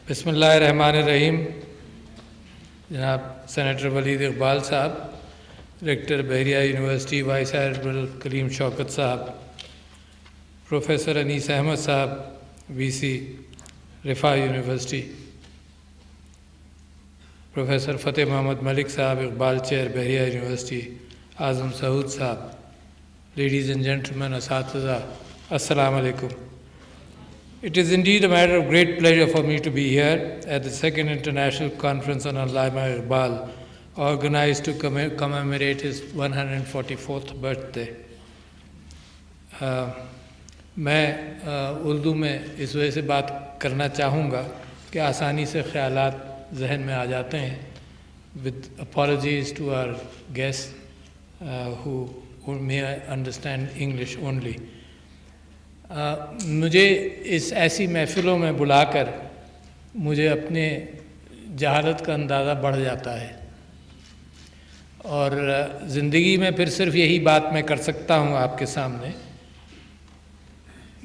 بسم اللہ الرحمن الرحیم. جناب سینیٹر ولید اقبال صاحب، ریکٹر بحریہ یونیورسٹی وائس ایڈمرل کلیم شوکت صاحب، پروفیسر انیس احمد صاحب وی سی رفاح یونیورسٹی، پروفیسر فتح محمد ملک صاحب اقبال چیئر بحریہ یونیورسٹی، اعظم سعود صاحب، لیڈیز اینڈ جینٹلمین اساتذہ، السلام علیکم. It is indeed a matter of great pleasure for me to be here at the second International Conference on Allama Iqbal, organized to commemorate his 144th birthday. میں اردو میں اس وجہ سے بات کرنا چاہوں گا کہ آسانی سے خیالات ذہن میں آ جاتے ہیں. With apologies to our guests who may understand English only. مجھے اس ایسی محفلوں میں بلا کر مجھے اپنے جہالت کا اندازہ بڑھ جاتا ہے، اور زندگی میں پھر صرف یہی بات میں کر سکتا ہوں آپ کے سامنے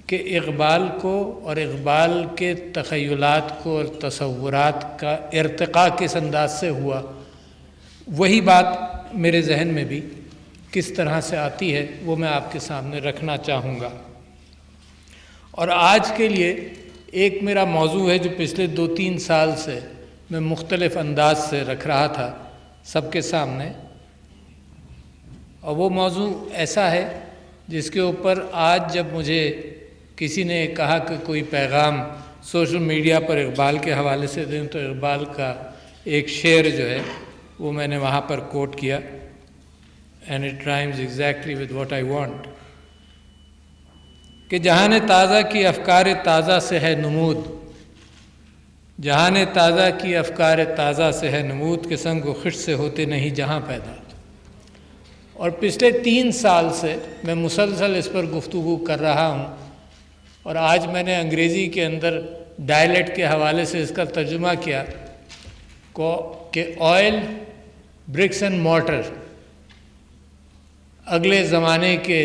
کہ اقبال کو اور اقبال کے تخیلات کو اور تصورات کا ارتقاء کس انداز سے ہوا، وہی بات میرے ذہن میں بھی کس طرح سے آتی ہے وہ میں آپ کے سامنے رکھنا چاہوں گا. اور آج کے لیے ایک میرا موضوع ہے جو پچھلے 2-3 سال سے میں مختلف انداز سے رکھ رہا تھا سب کے سامنے، اور وہ موضوع ایسا ہے جس کے اوپر آج جب مجھے کسی نے کہا کہ کوئی پیغام سوشل میڈیا پر اقبال کے حوالے سے دیں، تو اقبال کا ایک شعر جو ہے وہ میں نے وہاں پر کوٹ کیا، and it rhymes exactly with what I want, کہ جہان تازہ کی افکار تازہ سے ہے نمود، جہان تازہ کی افکار تازہ سے ہے نمود، کہ سنگ و خشت سے ہوتے نہیں جہاں پیدا. اور پچھلے 3 سال سے میں مسلسل اس پر گفتگو کر رہا ہوں، اور آج میں نے انگریزی کے اندر ڈائلیکٹ کے حوالے سے اس کا ترجمہ کیا کہ آئل برکس اینڈ مارٹر اگلے زمانے کے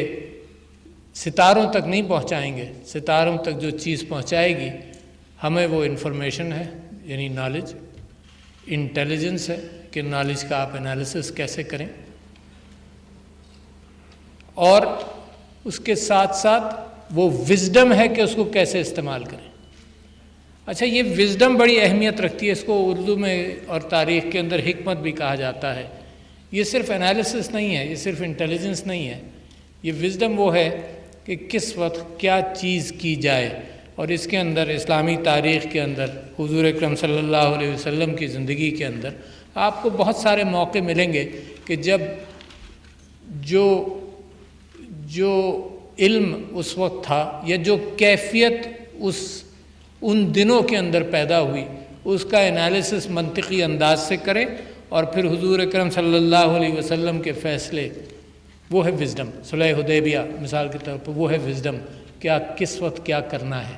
ستاروں تک نہیں پہنچائیں گے. ستاروں تک جو چیز پہنچائے گی ہمیں وہ انفارمیشن ہے، یعنی نالج، انٹیلیجنس ہے کہ نالج کا آپ انالیسس کیسے کریں، اور اس کے ساتھ ساتھ وہ وزڈم ہے کہ اس کو کیسے استعمال کریں. اچھا، یہ وزڈم بڑی اہمیت رکھتی ہے. اس کو اردو میں اور تاریخ کے اندر حکمت بھی کہا جاتا ہے. یہ صرف انالیسس نہیں ہے، یہ صرف انٹیلیجنس نہیں ہے، یہ وزڈم وہ ہے کہ کس وقت کیا چیز کی جائے. اور اس کے اندر اسلامی تاریخ کے اندر حضور اکرم صلی اللہ علیہ وسلم کی زندگی کے اندر آپ کو بہت سارے موقع ملیں گے کہ جب جو علم اس وقت تھا یا جو کیفیت ان دنوں کے اندر پیدا ہوئی، اس کا انالیسس منطقی انداز سے کرے، اور پھر حضور اکرم صلی اللہ علیہ وسلم کے فیصلے، وہ ہے وزڈم. صلح حدیبیہ مثال کے طور پر وہ ہے وزڈم، کیا کس وقت کیا کرنا ہے.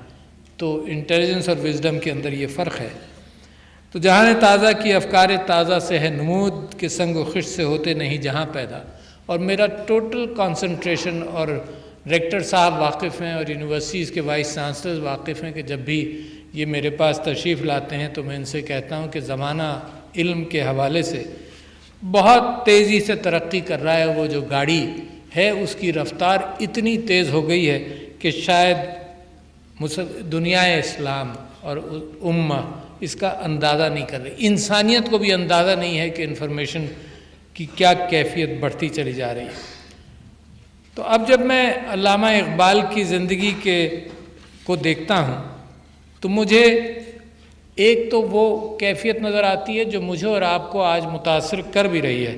تو انٹیلیجنس اور وزڈم کے اندر یہ فرق ہے. تو جہان تازہ کی افکار تازہ سے ہے نمود، کہ سنگ و خشت سے ہوتے نہیں جہاں پیدا. اور میرا ٹوٹل کنسنٹریشن، اور ریکٹر صاحب واقف ہیں اور یونیورسٹیز کے وائس چانسلرز واقف ہیں کہ جب بھی یہ میرے پاس تشریف لاتے ہیں تو میں ان سے کہتا ہوں کہ زمانہ علم کے حوالے سے بہت تیزی سے ترقی کر رہا ہے. وہ جو گاڑی ہے اس کی رفتار اتنی تیز ہو گئی ہے کہ شاید دنیا اسلام اور امہ اس کا اندازہ نہیں کر رہی. انسانیت کو بھی اندازہ نہیں ہے کہ انفارمیشن کی کیا کیفیت بڑھتی چلی جا رہی ہے. تو اب جب میں علامہ اقبال کی زندگی کو دیکھتا ہوں تو مجھے ایک تو وہ کیفیت نظر آتی ہے جو مجھے اور آپ کو آج متاثر کر بھی رہی ہے.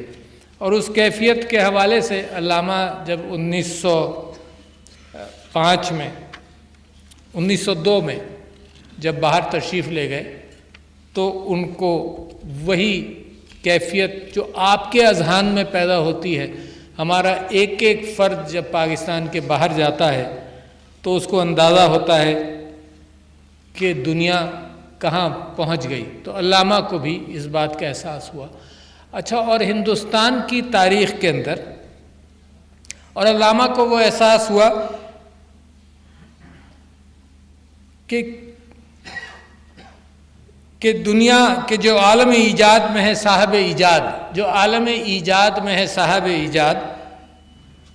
اور اس کیفیت کے حوالے سے علامہ جب 1902 میں جب باہر تشریف لے گئے تو ان کو وہی کیفیت جو آپ کے اذہان میں پیدا ہوتی ہے. ہمارا ایک ایک فرد جب پاکستان کے باہر جاتا ہے تو اس کو اندازہ ہوتا ہے کہ دنیا کہاں پہنچ گئی. تو علامہ کو بھی اس بات کا احساس ہوا. اچھا، اور ہندوستان کی تاریخ کے اندر اور علامہ کو وہ احساس ہوا کہ کہ دنیا کے جو عالم ایجاد میں ہے صاحب ایجاد، جو عالم ایجاد میں ہے صاحب ایجاد،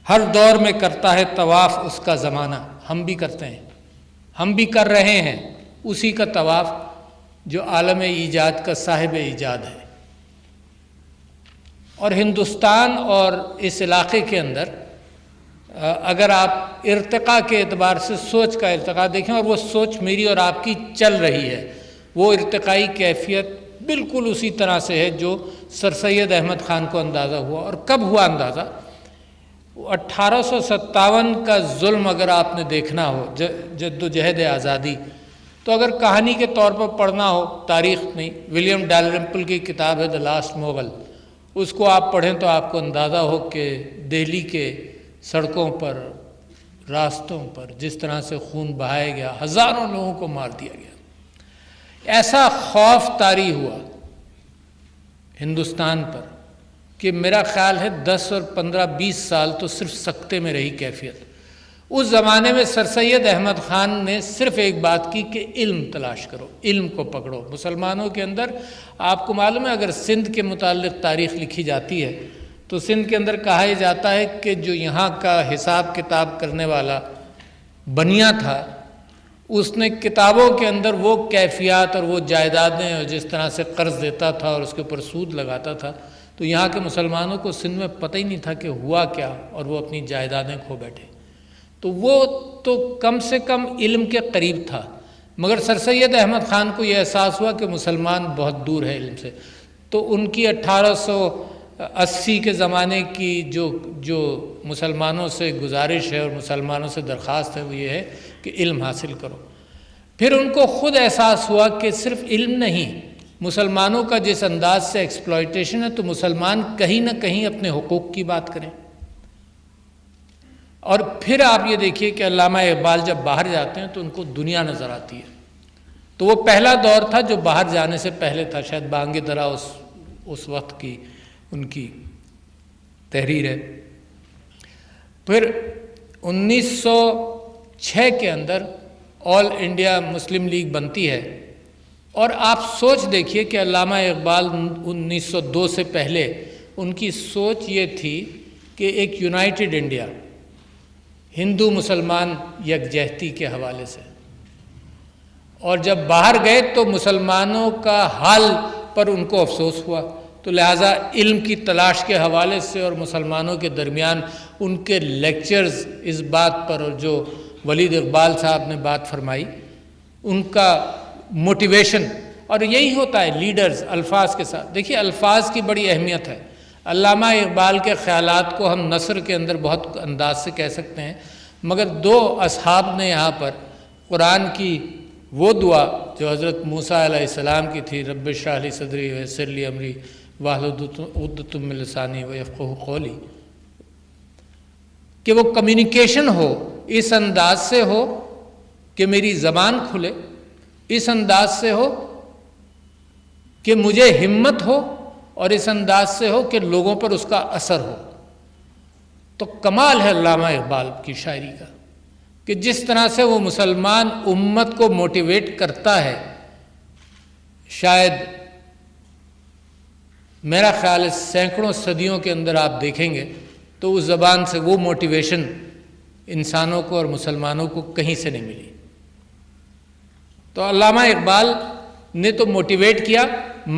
ہر دور میں کرتا ہے طواف اس کا زمانہ. ہم بھی کرتے ہیں، ہم بھی کر رہے ہیں اسی کا طواف جو عالم ایجاد کا صاحب ایجاد ہے. اور ہندوستان اور اس علاقے کے اندر اگر آپ ارتقاء کے اعتبار سے سوچ کا ارتقاء دیکھیں، اور وہ سوچ میری اور آپ کی چل رہی ہے، وہ ارتقائی کیفیت بالکل اسی طرح سے ہے جو سر سید احمد خان کو اندازہ ہوا. اور کب ہوا اندازہ؟ 1857 کا ظلم اگر آپ نے دیکھنا ہو، جد و جہد آزادی، تو اگر کہانی کے طور پر پڑھنا ہو تاریخ میں، ولیم ڈالرمپل کی کتاب ہے دی لاسٹ مغل، اس کو آپ پڑھیں تو آپ کو اندازہ ہو کہ دہلی کے سڑکوں پر، راستوں پر جس طرح سے خون بہایا گیا، ہزاروں لوگوں کو مار دیا گیا. ایسا خوف طاری ہوا ہندوستان پر کہ میرا خیال ہے 10 اور 15 20 سال تو صرف سکتے میں رہی کیفیت. اس زمانے میں سر سید احمد خان نے صرف ایک بات کی کہ علم تلاش کرو، علم کو پکڑو. مسلمانوں کے اندر آپ کو معلوم ہے، اگر سندھ کے متعلق تاریخ لکھی جاتی ہے تو سندھ کے اندر کہا یہ جاتا ہے کہ جو یہاں کا حساب کتاب کرنے والا بنیا تھا، اس نے کتابوں کے اندر وہ کیفیات اور وہ جائیدادیں اور جس طرح سے قرض دیتا تھا اور اس کے اوپر سود لگاتا تھا، تو یہاں کے مسلمانوں کو سندھ میں پتہ ہی نہیں تھا کہ ہوا کیا، اور وہ اپنی جائیدادیں کھو بیٹھے. تو وہ تو کم سے کم علم کے قریب تھا. مگر سر سید احمد خان کو یہ احساس ہوا کہ مسلمان بہت دور ہے علم سے. تو ان کی 1880 کے زمانے کی جو مسلمانوں سے گزارش ہے اور مسلمانوں سے درخواست ہے، وہ یہ ہے کہ علم حاصل کرو. پھر ان کو خود احساس ہوا کہ صرف علم نہیں، مسلمانوں کا جس انداز سے ایکسپلائٹیشن ہے، تو مسلمان کہیں نہ کہیں اپنے حقوق کی بات کریں. اور پھر آپ یہ دیکھیے کہ علامہ اقبال جب باہر جاتے ہیں تو ان کو دنیا نظر آتی ہے. تو وہ پہلا دور تھا جو باہر جانے سے پہلے تھا، شاید بانگ درا اس وقت کی ان کی تحریر ہے. پھر 1906 کے اندر آل انڈیا مسلم لیگ بنتی ہے. اور آپ سوچ دیکھیے کہ علامہ اقبال 1902 سے پہلے ان کی سوچ یہ تھی کہ ایک یونائٹڈ انڈیا، ہندو مسلمان یکجہتی کے حوالے سے. اور جب باہر گئے تو مسلمانوں کا حال پر ان کو افسوس ہوا، تو لہٰذا علم کی تلاش کے حوالے سے اور مسلمانوں کے درمیان ان کے لیکچرز اس بات پر، اور جو ولید اقبال صاحب نے بات فرمائی، ان کا موٹیویشن. اور یہی ہوتا ہے لیڈرز الفاظ کے ساتھ. دیکھیے الفاظ کی بڑی اہمیت ہے. علامہ اقبال کے خیالات کو ہم نثر کے اندر بہت انداز سے کہہ سکتے ہیں، مگر دو اصحاب نے یہاں پر قرآن کی وہ دعا جو حضرت موسیٰ علیہ السلام کی تھی، رب اشرح لی صدری ویسر لی امری واحلل عقدۃ من لسانی یفقہوا قولی، کہ وہ کمیونیکیشن ہو، اس انداز سے ہو کہ میری زبان کھلے، اس انداز سے ہو کہ مجھے ہمت ہو، اور اس انداز سے ہو کہ لوگوں پر اس کا اثر ہو. تو کمال ہے علامہ اقبال کی شاعری کا کہ جس طرح سے وہ مسلمان امت کو موٹیویٹ کرتا ہے. شاید میرا خیال ہے سینکڑوں صدیوں کے اندر آپ دیکھیں گے تو اس زبان سے وہ موٹیویشن انسانوں کو اور مسلمانوں کو کہیں سے نہیں ملی. تو علامہ اقبال نے تو موٹیویٹ کیا،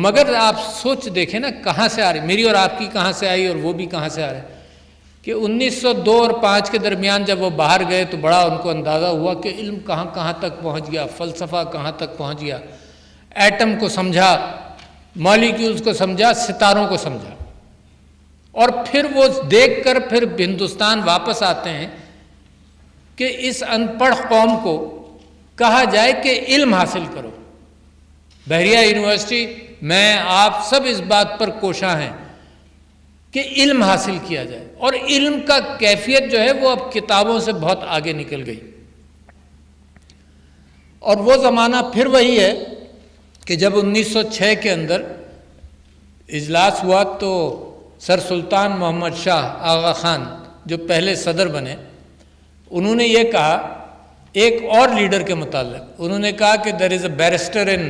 مگر آپ سوچ دیکھیں نا کہاں سے آ رہی، میری اور آپ کی کہاں سے آئی اور وہ بھی کہاں سے آ رہے. کہ 1902 اور 5 کے درمیان جب وہ باہر گئے تو بڑا ان کو اندازہ ہوا کہ علم کہاں کہاں تک پہنچ گیا، فلسفہ کہاں تک پہنچ گیا، ایٹم کو سمجھا، مالیکیولز کو سمجھا، ستاروں کو سمجھا. اور پھر وہ دیکھ کر پھر ہندوستان واپس آتے ہیں کہ اس ان پڑھ قوم کو کہا جائے کہ علم حاصل کرو. بحریہ یونیورسٹی میں آپ سب اس بات پر کوشاں ہیں کہ علم حاصل کیا جائے، اور علم کا کیفیت جو ہے وہ اب کتابوں سے بہت آگے نکل گئی. اور وہ زمانہ پھر وہی ہے کہ جب 1906 کے اندر اجلاس ہوا تو سر سلطان محمد شاہ آغا خان جو پہلے صدر بنے، انہوں نے یہ کہا ایک اور لیڈر کے متعلق، انہوں نے کہا کہ دیر از اے بیرسٹر ان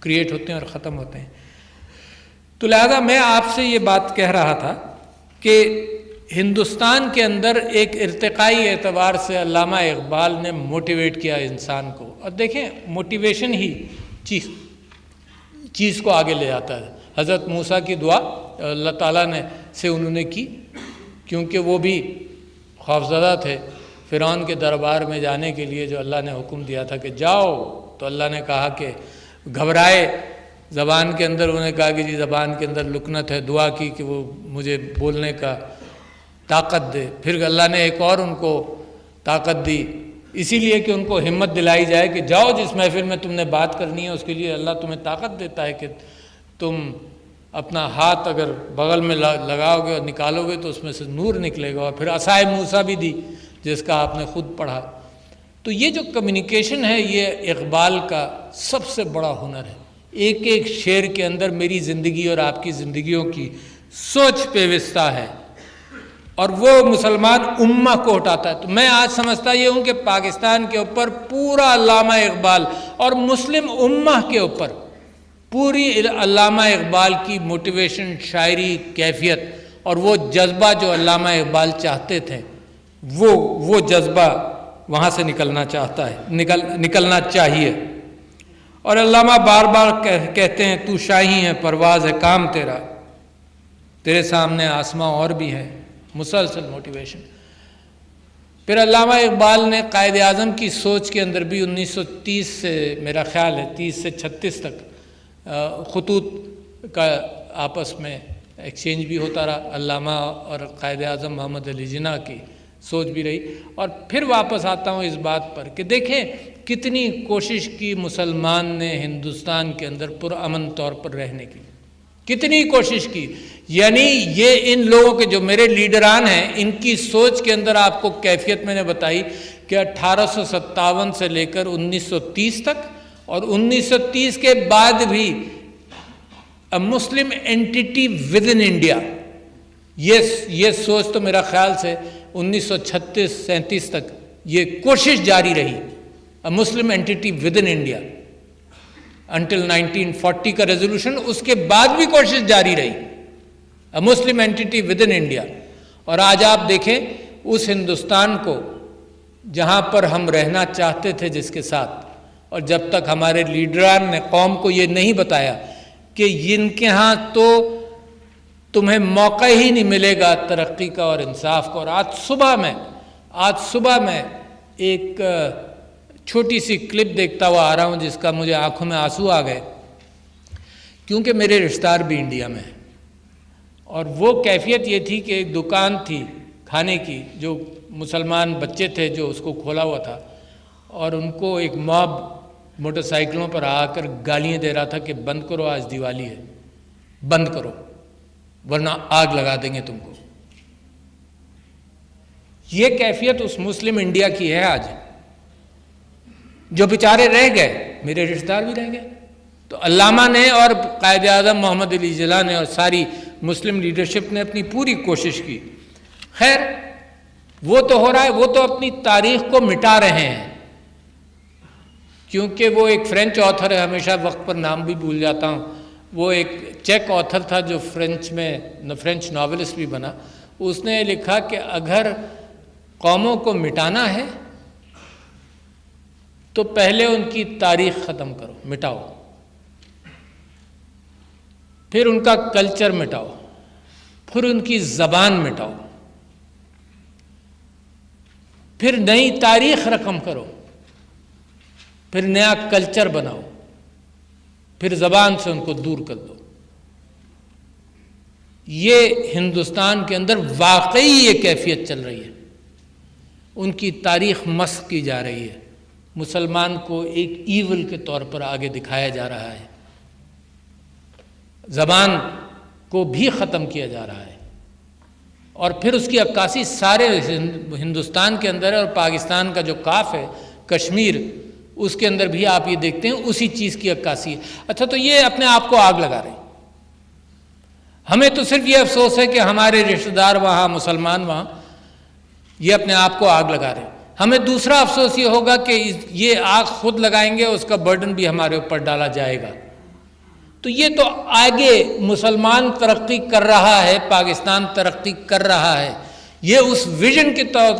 کریٹ ہوتے ہیں اور ختم ہوتے ہیں۔ تو لہذا میں آپ سے یہ بات کہہ رہا تھا کہ ہندوستان کے اندر ایک ارتقائی اعتبار سے علامہ اقبال نے موٹیویٹ کیا انسان کو، اور دیکھیں موٹیویشن ہی چیز کو آگے لے جاتا ہے۔ حضرت موسیٰ کی دعا اللہ تعالیٰ نے سے انہوں نے کی، کیونکہ وہ بھی خوفزدہ تھے فرعون کے دربار میں جانے کے لیے، جو اللہ نے حکم دیا تھا کہ جاؤ، تو اللہ نے کہا کہ گھبرائے زبان کے اندر، انہوں نے کہا کہ جی زبان کے اندر لکنت ہے، دعا کی کہ وہ مجھے بولنے کا طاقت دے، پھر اللہ نے ایک اور ان کو طاقت دی، اسی لیے کہ ان کو ہمت دلائی جائے کہ جاؤ جس محفل میں تم نے بات کرنی ہے اس کے لیے اللہ تمہیں طاقت دیتا ہے کہ تم اپنا ہاتھ اگر بغل میں لگاؤ گے اور نکالو گے تو اس میں سے نور نکلے گا، اور پھر عصائے موسیٰ بھی دی جس کا آپ نے خود پڑھا۔ تو یہ جو کمیونیکیشن ہے یہ اقبال کا سب سے بڑا ہنر ہے، ایک ایک شعر کے اندر میری زندگی اور آپ کی زندگیوں کی سوچ پیوستہ ہے، اور وہ مسلمان امہ کو اٹھاتا ہے۔ تو میں آج سمجھتا یہ ہوں کہ پاکستان کے اوپر پورا علامہ اقبال اور مسلم امہ کے اوپر پوری علامہ اقبال کی موٹیویشن، شاعری، کیفیت اور وہ جذبہ جو علامہ اقبال چاہتے تھے وہ جذبہ وہاں سے نکلنا چاہتا ہے، نکلنا چاہیے۔ اور علامہ بار بار کہتے ہیں تو شاہی ہے پرواز ہے کام تیرا، تیرے سامنے آسماں اور بھی ہے، مسلسل موٹیویشن۔ پھر علامہ اقبال نے قائد اعظم کی سوچ کے اندر بھی 1930 سے میرا خیال ہے 30 سے 36 تک خطوط کا آپس میں ایکسچینج بھی ہوتا رہا، علامہ اور قائد اعظم محمد علی جناح کی سوچ بھی رہی۔ اور پھر واپس آتا ہوں اس بات پر کہ دیکھیں کتنی کوشش کی مسلمان نے ہندوستان کے اندر پرامن طور پر رہنے کی، کتنی کوشش کی، یعنی یہ ان لوگوں کے جو میرے لیڈران ہیں ان کی سوچ کے اندر آپ کو کیفیت میں نے بتائی کہ 1857 سے لے کر 1930 تک اور 1930 کے بعد بھی مسلم اینٹی ود ان انڈیا، یہ سوچ تو میرا خیال سے 1936-37 تک یہ کوشش جاری رہی، مسلم entity within India until 1940 کا ریزولوشن، اس کے بعد بھی کوشش جاری رہی، مسلم اینٹی ود ان انڈیا۔ اور آج آپ دیکھیں اس ہندوستان کو جہاں پر ہم رہنا چاہتے تھے جس کے ساتھ، اور جب تک ہمارے لیڈران نے قوم کو یہ نہیں بتایا کہ ان کے ہاں تو تمہیں موقع ہی نہیں ملے گا ترقی کا اور انصاف کا۔ اور آج صبح میں ایک چھوٹی سی کلپ دیکھتا ہوا آ رہا ہوں جس کا مجھے آنکھوں میں آنسو آ گئے، کیونکہ میرے رشتہ دار بھی انڈیا میں ہیں، اور وہ کیفیت یہ تھی کہ ایک دکان تھی کھانے کی جو مسلمان بچے تھے جو اس کو کھولا ہوا تھا، اور ان کو ایک موب موٹر سائیکلوں پر آ کر گالیاں دے رہا تھا کہ بند کرو آج دیوالی ہے، بند کرو ورنہ آگ لگا دیں گے تم کو۔ یہ کیفیت اس مسلم انڈیا کی ہے آج، جو بیچارے رہ گئے، میرے رشتہ دار بھی رہ گئے۔ تو علامہ نے اور قائد اعظم محمد علی جناح نے اور ساری مسلم لیڈرشپ نے اپنی پوری کوشش کی۔ خیر وہ تو ہو رہا ہے، وہ تو اپنی تاریخ کو مٹا رہے ہیں، کیونکہ وہ ایک فرینچ آتھر ہے، ہمیشہ وقت پر نام بھی بھول جاتا ہوں، وہ ایک چیک آتھر تھا جو فرینچ ناولسٹ بھی بنا، اس نے لکھا کہ اگر قوموں کو مٹانا ہے تو پہلے ان کی تاریخ ختم کرو، مٹاؤ، پھر ان کا کلچر مٹاؤ، پھر ان کی زبان مٹاؤ، پھر نئی تاریخ رقم کرو، پھر نیا کلچر بناؤ، پھر زبان سے ان کو دور کر دو۔ یہ ہندوستان کے اندر واقعی یہ کیفیت چل رہی ہے، ان کی تاریخ مسخ کی جا رہی ہے، مسلمان کو ایک ایول کے طور پر آگے دکھایا جا رہا ہے، زبان کو بھی ختم کیا جا رہا ہے، اور پھر اس کی عکاسی سارے ہندوستان کے اندر ہے، اور پاکستان کا جو کاف ہے کشمیر، اس کے اندر بھی آپ یہ دیکھتے ہیں اسی چیز کی عکاسی ہے۔ اچھا تو یہ اپنے آپ کو آگ لگا رہے ہیں، ہمیں تو صرف یہ افسوس ہے کہ ہمارے رشتہ دار وہاں، مسلمان وہاں، یہ اپنے آپ کو آگ لگا رہے ہیں۔ ہمیں دوسرا افسوس یہ ہوگا کہ یہ آگ خود لگائیں گے، اس کا برڈن بھی ہمارے اوپر ڈالا جائے گا، تو یہ تو آگے مسلمان ترقی کر رہا ہے، پاکستان ترقی کر رہا ہے، یہ اس ویژن کے طور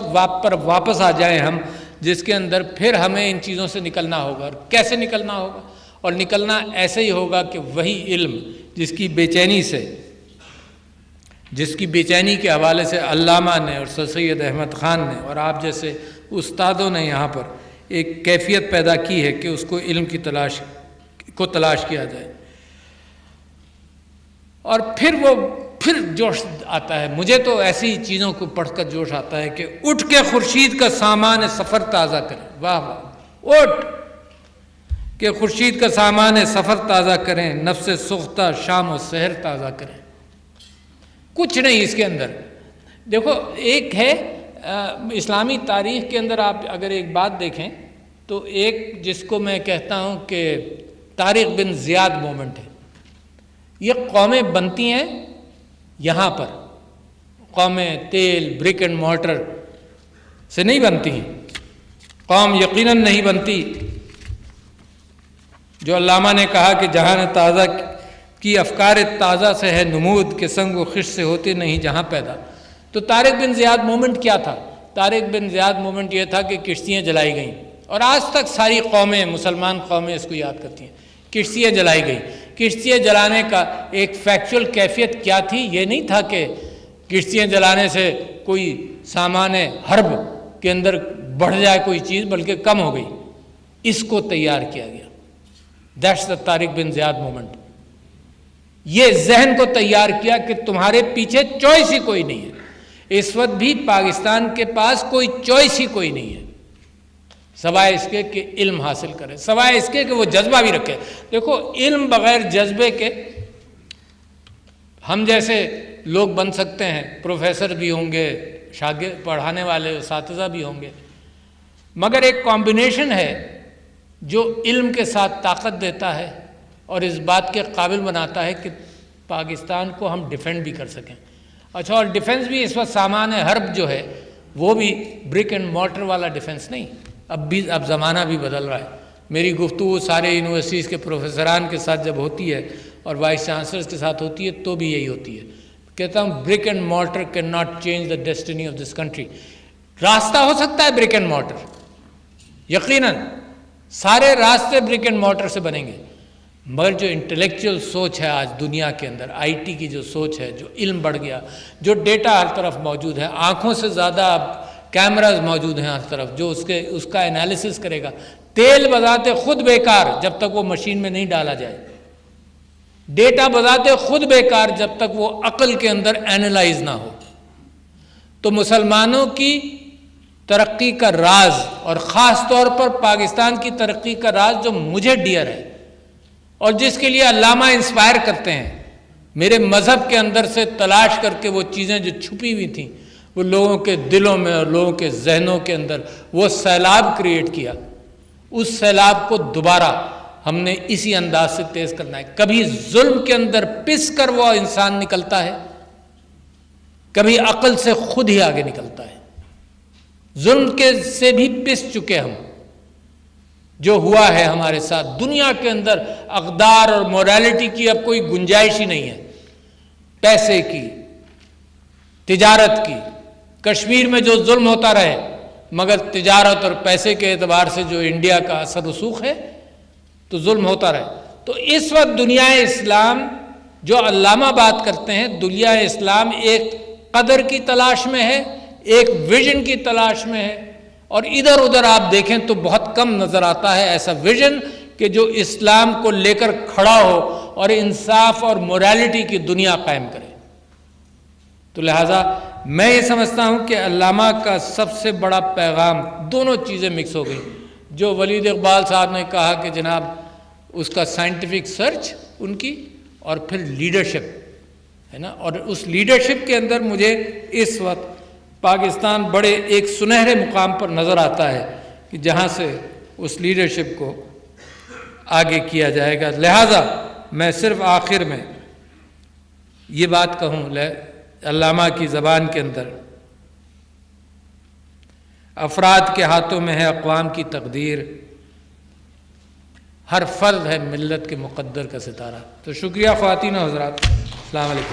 پر واپس آ جائیں ہم، جس کے اندر پھر ہمیں ان چیزوں سے نکلنا ہوگا۔ اور کیسے نکلنا ہوگا؟ اور نکلنا ایسے ہی ہوگا کہ وہی علم جس کی بے چینی کے حوالے سے علامہ نے اور سر سید احمد خان نے اور آپ جیسے استادوں نے یہاں پر ایک کیفیت پیدا کی ہے کہ اس کو علم کی تلاش کیا جائے، اور پھر جوش آتا ہے۔ مجھے تو ایسی چیزوں کو پڑھ کر جوش آتا ہے کہ اٹھ کے خورشید کا سامان سفر تازہ کریں، واہ واہ، اٹھ کہ خورشید کا سامان سفر تازہ کریں، نفس سختہ شام و سحر تازہ کریں۔ کچھ نہیں اس کے اندر۔ دیکھو، ایک ہے اسلامی تاریخ کے اندر آپ اگر ایک بات دیکھیں تو ایک جس کو میں کہتا ہوں کہ طارق بن زیاد مومنٹ ہے۔ یہ قومیں بنتی ہیں یہاں پر، قومیں تیل برک اینڈ مارٹر سے نہیں بنتی ہیں، قوم یقیناً نہیں بنتی۔ جو علامہ نے کہا کہ جہاں تازہ کی افکار تازہ سے ہے نمود، کہ سنگ و خش سے ہوتے نہیں جہاں پیدا۔ تو طارق بن زیاد مومنٹ کیا تھا؟ طارق بن زیاد مومنٹ یہ تھا کہ کشتیاں جلائی گئیں، اور آج تک ساری قومیں، مسلمان قومیں اس کو یاد کرتی ہیں، کشتیاں جلائی گئیں۔ کشتیاں جلانے کا ایک فیکچول کیفیت کیا تھی؟ یہ نہیں تھا کہ کشتیاں جلانے سے کوئی سامان حرب کے اندر بڑھ جائے کوئی چیز، بلکہ کم ہو گئی۔ اس کو تیار کیا گیا، دیٹس دا طارق بن زیاد مومنٹ۔ یہ ذہن کو تیار کیا کہ تمہارے پیچھے چوائس ہی کوئی نہیں ہے۔ اس وقت بھی پاکستان کے پاس کوئی چوائس ہی کوئی نہیں ہے، سوائے اس کے کہ علم حاصل کرے، سوائے اس کے کہ وہ جذبہ بھی رکھے۔ دیکھو، علم بغیر جذبے کے ہم جیسے لوگ بن سکتے ہیں، پروفیسر بھی ہوں گے، شاگرد پڑھانے والے اساتذہ بھی ہوں گے، مگر ایک کمبینیشن ہے جو علم کے ساتھ طاقت دیتا ہے اور اس بات کے قابل بناتا ہے کہ پاکستان کو ہم ڈیفینڈ بھی کر سکیں۔ اچھا، اور ڈیفنس بھی اس وقت سامان حرب جو ہے وہ بھی برک اینڈ مارٹر والا ڈیفنس نہیں، اب زمانہ بھی بدل رہا ہے۔ میری گفتگو سارے یونیورسٹیز کے پروفیسران کے ساتھ جب ہوتی ہے اور وائس چانسلرز کے ساتھ ہوتی ہے تو بھی یہی ہوتی ہے، کہتا ہوں brick and mortar cannot change the destiny of this country. راستہ ہو سکتا ہے برک اینڈ مارٹر، یقیناً سارے راستے برک اینڈ مارٹر سے بنیں گے، مگر جو انٹلیکچوئل سوچ ہے آج دنیا کے اندر، آئی ٹی کی جو سوچ ہے، جو علم بڑھ گیا، جو ڈیٹا ہر طرف موجود ہے، آنکھوں سے زیادہ اب کیمراز موجود ہیں ہر طرف، جو اس کا انالیسس کرے گا۔ تیل بذات خود بیکار جب تک وہ مشین میں نہیں ڈالا جائے، ڈیٹا بذات خود بیکار جب تک وہ عقل کے اندر اینالائز نہ ہو۔ تو مسلمانوں کی ترقی کا راز، اور خاص طور پر پاکستان کی ترقی کا راز جو مجھے ڈیئر ہے اور جس کے لیے علامہ انسپائر کرتے ہیں، میرے مذہب کے اندر سے تلاش کر کے وہ چیزیں جو چھپی ہوئی تھیں، وہ لوگوں کے دلوں میں اور لوگوں کے ذہنوں کے اندر وہ سیلاب کریٹ کیا۔ اس سیلاب کو دوبارہ ہم نے اسی انداز سے تیز کرنا ہے۔ کبھی ظلم کے اندر پس کر وہ انسان نکلتا ہے، کبھی عقل سے خود ہی آگے نکلتا ہے۔ ظلم کے سے بھی پس چکے ہم، جو ہوا ہے ہمارے ساتھ دنیا کے اندر اقدار اور موریلٹی کی اب کوئی گنجائش ہی نہیں ہے، پیسے کی، تجارت کی۔ کشمیر میں جو ظلم ہوتا رہے، مگر تجارت اور پیسے کے اعتبار سے جو انڈیا کا اثر رسوخ ہے تو ظلم ہوتا رہے۔ تو اس وقت دنیا اسلام جو علامہ بات کرتے ہیں، دنیا اسلام ایک قدر کی تلاش میں ہے، ایک ویژن کی تلاش میں ہے، اور ادھر ادھر آپ دیکھیں تو بہت کم نظر آتا ہے ایسا ویژن کہ جو اسلام کو لے کر کھڑا ہو اور انصاف اور موریلٹی کی دنیا قائم کرے۔ تو لہٰذا میں یہ سمجھتا ہوں کہ علامہ کا سب سے بڑا پیغام، دونوں چیزیں مکس ہو گئی۔ جو ولید اقبال صاحب نے کہا کہ جناب اس کا سائنٹیفک سرچ ان کی، اور پھر لیڈرشپ ہے نا، اور اس لیڈرشپ کے اندر مجھے اس وقت پاکستان بڑے ایک سنہرے مقام پر نظر آتا ہے کہ جہاں سے اس لیڈرشپ کو آگے کیا جائے گا۔ لہٰذا میں صرف آخر میں یہ بات کہوں علامہ کی زبان کے اندر، افراد کے ہاتھوں میں ہے اقوام کی تقدیر، ہر فرد ہے ملت کے مقدر کا ستارہ۔ تو شکریہ خواتین و حضرات، السلام علیکم۔